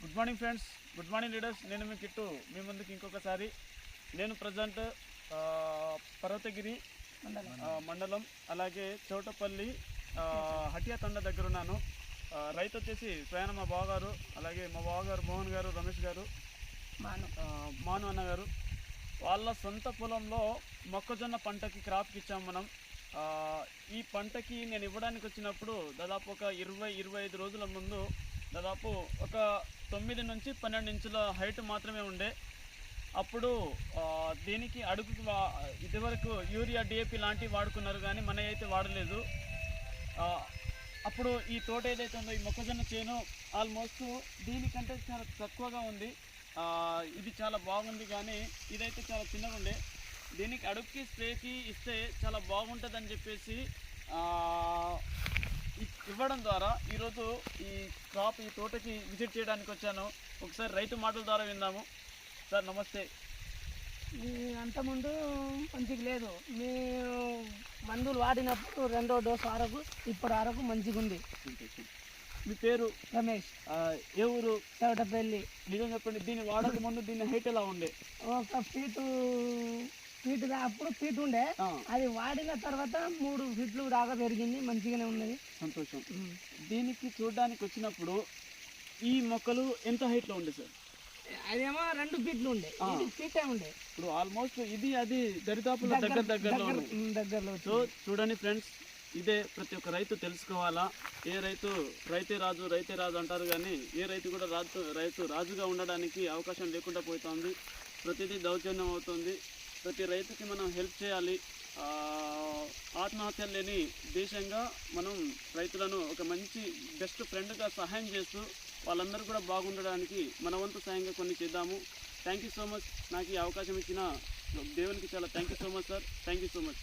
Good morning friends, good morning leaders. నేను మీ kit మీ ముందుకు ఇంకొకసారి. నేను ప్రజెంట్ పర్వతగిరి మండలం అలాగే చౌటపల్లి హటియా తండ దగ్గర ఉన్నాను. రైతు వచ్చేసి స్వయాన మా బావగారు, అలాగే మా బావగారు మోహన్ గారు, రమేష్ గారు, మాను అన్న గారు. వాళ్ళ సొంత పొలంలో మొక్కజొన్న పంటకి క్రాప్కి ఇచ్చాము మనం. ఈ పంటకి నేను ఇవ్వడానికి వచ్చినప్పుడు దాదాపు ఒక 20-25 రోజుల ముందు దాదాపు ఒక 9 నుంచి 12 ఇంచుల హైట్ మాత్రమే ఉండే. అప్పుడు దీనికి అడుగుకి ఇదివరకు యూరియా డిఏపి లాంటివి వాడుకున్నారు, కానీ మన అయితే వాడలేదు. అప్పుడు ఈ తోట ఏదైతే ఉందో, ఈ మొక్కజొన్న చేను ఆల్మోస్ట్ దీనికంటే చాలా తక్కువగా ఉంది. ఇది చాలా బాగుంది, కానీ ఇదైతే చాలా చిన్నగా ఉండే. దీనికి అడుగుకి స్ప్రేకి ఇస్తే చాలా బాగుంటుందని చెప్పేసి ఇవ్వడం ద్వారా ఈరోజు ఈ క్రాప్ ఈ తోటకి విజిట్ చేయడానికి వచ్చాను. ఒకసారి రైతు మాటల ద్వారా విందాము. సార్ నమస్తే. అంతకుముందు మంచిగా లేదు, మీరు మందులు వాడినప్పుడు 2వ డోసు వరకు ఇప్పుడు వరకు మంచిగా ఉంది. మీ పేరు? రమేష్. ఏ ఊరు? చౌటపల్లి. నిజం చెప్పండి, దీన్ని వాడక ముందు దీని హైట్ ఎలా ఉండే? ఒక ఫీటు అప్పుడు ఫీట్ ఉండే, అది వాడిన తర్వాత 3 ఫీట్లు దాకా పెరిగింది, మంచిగానే ఉన్నది. సంతోషం. దీనికి చూడడానికి వచ్చినప్పుడు ఈ మొక్కలు ఎంత హైట్లో ఉండే సార్? అదేమో 2 ఫీట్లు ఉండే, ఫీటే ఉండే. ఇప్పుడు ఆల్మోస్ట్ ఇది అది దరిదాపుల దగ్గరలో. సో చూడండి ఫ్రెండ్స్, ఇదే ప్రతి ఒక్క రైతు తెలుసుకోవాలా. ఏ రైతు రైతే రాజు అంటారు, కానీ ఏ రైతు కూడా రైతు రాజుగా ఉండడానికి అవకాశం లేకుండా పోతుంది. ప్రతిదీ దౌర్జన్యం అవుతుంది. ప్రతి రైతుకి మనం హెల్ప్ చేయాలి. ఆత్మహత్యలు లేని దేశంగా మనం రైతులను ఒక మంచి బెస్ట్ ఫ్రెండ్గా సహాయం చేస్తూ వాళ్ళందరూ కూడా బాగుండడానికి మన వంతు సాయంగా కొన్ని చేద్దాము. Thank you so much. నాకు ఈ అవకాశం ఇచ్చిన దేవునికి చాలా thank you so much sir. Thank you so much.